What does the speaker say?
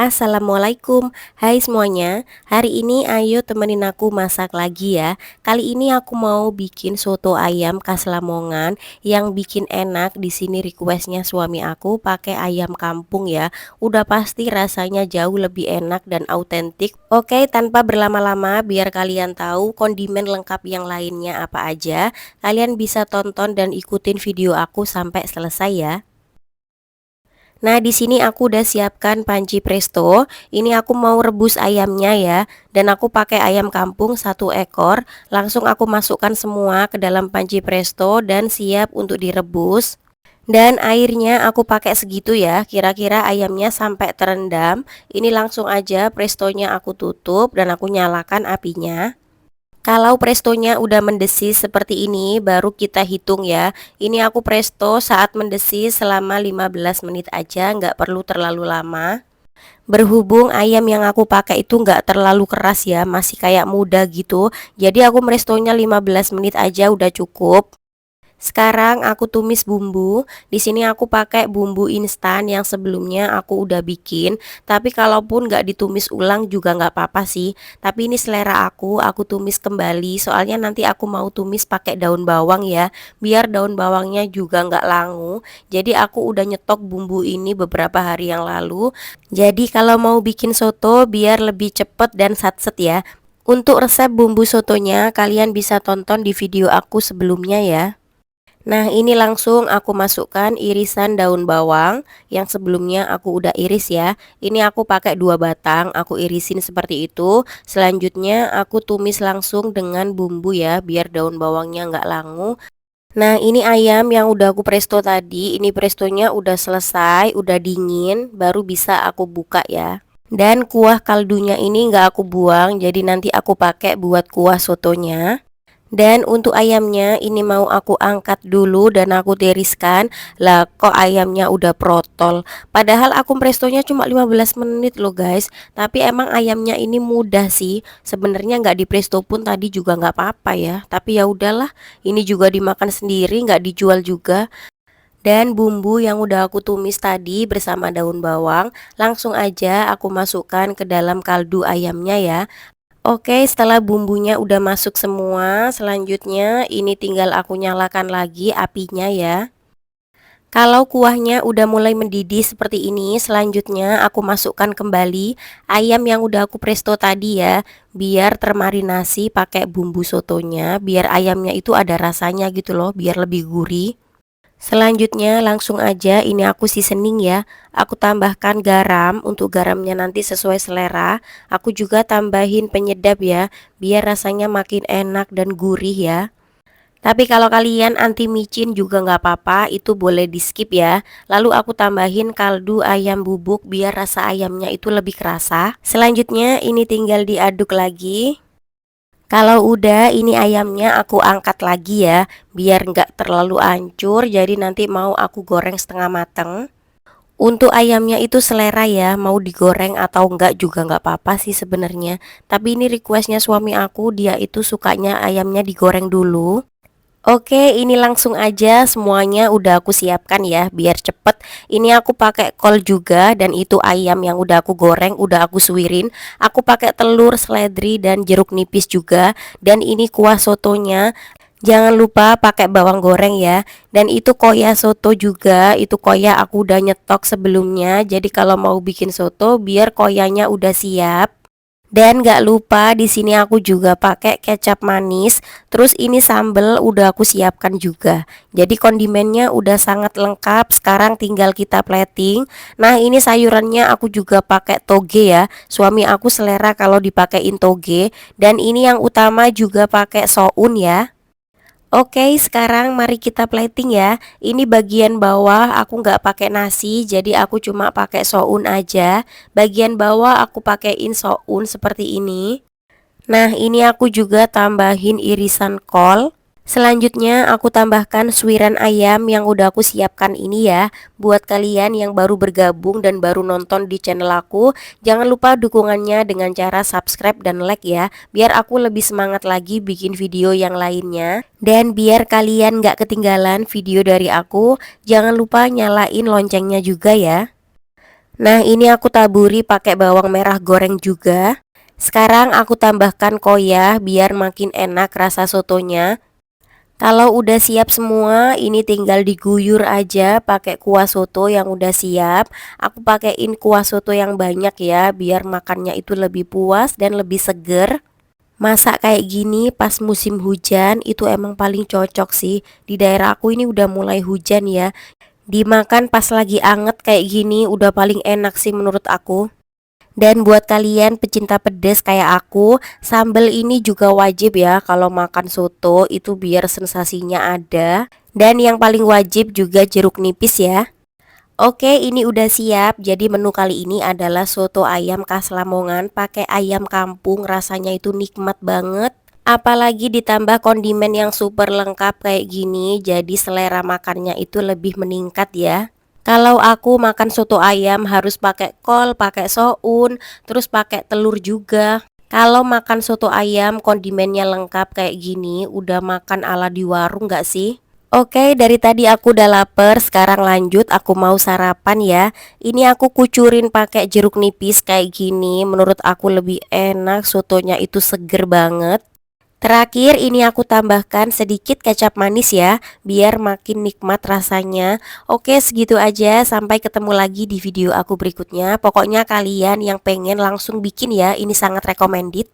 Assalamualaikum, hai semuanya. Hari ini ayo temenin aku masak lagi ya. Kali ini aku mau bikin soto ayam khas Lamongan yang bikin enak. Di sini requestnya suami aku pakai ayam kampung ya. Udah pasti rasanya jauh lebih enak dan autentik. Oke, tanpa berlama-lama biar kalian tahu kondimen lengkap yang lainnya apa aja. Kalian bisa tonton dan ikutin video aku sampai selesai ya. Nah, di sini aku udah siapkan panci presto. Ini aku mau rebus ayamnya ya. Dan aku pakai ayam kampung 1 ekor. Langsung aku masukkan semua ke dalam panci presto dan siap untuk direbus. Dan airnya aku pakai segitu ya. Kira-kira ayamnya sampai terendam. Ini langsung aja prestonya aku tutup dan aku nyalakan apinya. Kalau prestonya udah mendesis seperti ini, baru kita hitung ya. Ini aku presto saat mendesis selama 15 menit aja, nggak perlu terlalu lama. Berhubung ayam yang aku pakai itu nggak terlalu keras ya, masih kayak muda gitu. Jadi aku prestonya 15 menit aja udah cukup. Sekarang aku tumis bumbu. Di sini aku pakai bumbu instan yang sebelumnya aku udah bikin. Tapi kalaupun nggak ditumis ulang juga nggak apa-apa sih. Tapi ini selera aku tumis kembali. Soalnya nanti aku mau tumis pakai daun bawang ya. Biar daun bawangnya juga nggak langu. Jadi aku udah nyetok bumbu ini beberapa hari yang lalu. Jadi kalau mau bikin soto biar lebih cepet dan satset ya. Untuk resep bumbu sotonya kalian bisa tonton di video aku sebelumnya ya. Nah, ini langsung aku masukkan irisan daun bawang yang sebelumnya aku udah iris ya. Ini aku pakai 2 batang, aku irisin seperti itu. Selanjutnya aku tumis langsung dengan bumbu ya, biar daun bawangnya nggak langu. Nah, ini ayam yang udah aku presto tadi, ini prestonya udah selesai, udah dingin, baru bisa aku buka ya. Dan kuah kaldunya ini nggak aku buang, jadi nanti aku pakai buat kuah sotonya. Dan untuk ayamnya ini mau aku angkat dulu dan aku tiriskan. Lah kok ayamnya udah protol. Padahal aku prestonya cuma 15 menit loh guys. Tapi emang ayamnya ini mudah sih. Sebenarnya nggak di presto pun tadi juga nggak apa-apa ya. Tapi ya udahlah, ini juga dimakan sendiri, nggak dijual juga. Dan bumbu yang udah aku tumis tadi bersama daun bawang, langsung aja aku masukkan ke dalam kaldu ayamnya ya. Oke, setelah bumbunya udah masuk semua, selanjutnya ini tinggal aku nyalakan lagi apinya ya. Kalau kuahnya udah mulai mendidih seperti ini, selanjutnya aku masukkan kembali ayam yang udah aku presto tadi ya, biar termarinasi pakai bumbu sotonya, biar ayamnya itu ada rasanya gitu loh, biar lebih gurih. Selanjutnya langsung aja ini aku seasoning ya. Aku tambahkan garam, untuk garamnya nanti sesuai selera. Aku juga tambahin penyedap ya, biar rasanya makin enak dan gurih ya. Tapi kalau kalian anti micin juga nggak apa-apa, itu boleh di skip ya. Lalu aku tambahin kaldu ayam bubuk biar rasa ayamnya itu lebih kerasa. Selanjutnya ini tinggal diaduk lagi. Kalau udah ini ayamnya aku angkat lagi ya, biar nggak terlalu hancur, jadi nanti mau aku goreng setengah mateng. Untuk ayamnya itu selera ya, mau digoreng atau enggak juga nggak apa-apa sih sebenarnya. Tapi ini requestnya suami aku, dia itu sukanya ayamnya digoreng dulu. Oke, ini langsung aja semuanya udah aku siapkan ya, biar cepet. Ini aku pakai kol juga dan itu ayam yang udah aku goreng, udah aku suwirin. Aku pakai telur, seledri dan jeruk nipis juga. Dan ini kuah sotonya. Jangan lupa pakai bawang goreng ya. Dan itu koya soto juga, itu koya aku udah nyetok sebelumnya. Jadi kalau mau bikin soto biar koyanya udah siap. Dan gak lupa di sini aku juga pakai kecap manis. Terus ini sambal udah aku siapkan juga. Jadi kondimennya udah sangat lengkap. Sekarang tinggal kita plating. Nah, ini sayurannya aku juga pakai toge ya. Suami aku selera kalau dipakein toge. Dan ini yang utama juga pakai soun ya. Oke, sekarang mari kita plating ya. Ini bagian bawah aku nggak pakai nasi, jadi aku cuma pakai soun aja. Bagian bawah aku pakaiin soun seperti ini. Nah, ini aku juga tambahin irisan kol. Selanjutnya aku tambahkan suiran ayam yang udah aku siapkan ini ya. Buat kalian yang baru bergabung dan baru nonton di channel aku, jangan lupa dukungannya dengan cara subscribe dan like ya, biar aku lebih semangat lagi bikin video yang lainnya. Dan biar kalian gak ketinggalan video dari aku, jangan lupa nyalain loncengnya juga ya. Nah, ini aku taburi pakai bawang merah goreng juga. Sekarang aku tambahkan koya biar makin enak rasa sotonya. Kalau udah siap semua, ini tinggal diguyur aja pakai kuah soto yang udah siap. Aku pakein kuah soto yang banyak ya, biar makannya itu lebih puas dan lebih seger. Masak kayak gini pas musim hujan itu emang paling cocok sih. Di daerah aku ini udah mulai hujan ya. Dimakan pas lagi anget kayak gini udah paling enak sih menurut aku. Dan buat kalian pecinta pedas kayak aku, sambal ini juga wajib ya kalau makan soto itu biar sensasinya ada. Dan yang paling wajib juga jeruk nipis ya. Oke, ini udah siap. Jadi menu kali ini adalah soto ayam khas Lamongan pakai ayam kampung, rasanya itu nikmat banget. Apalagi ditambah kondimen yang super lengkap kayak gini, jadi selera makannya itu lebih meningkat ya. Kalau aku makan soto ayam harus pakai kol, pakai soun, terus pakai telur juga. Kalau makan soto ayam kondimennya lengkap kayak gini, udah makan ala di warung gak sih? Oke, dari tadi aku udah lapar, sekarang lanjut aku mau sarapan ya. Ini aku kucurin pakai jeruk nipis kayak gini, menurut aku lebih enak, sotonya itu seger banget. Terakhir ini aku tambahkan sedikit kecap manis ya, biar makin nikmat rasanya. Oke, segitu aja, sampai ketemu lagi di video aku berikutnya. Pokoknya kalian yang pengen langsung bikin ya, ini sangat recommended.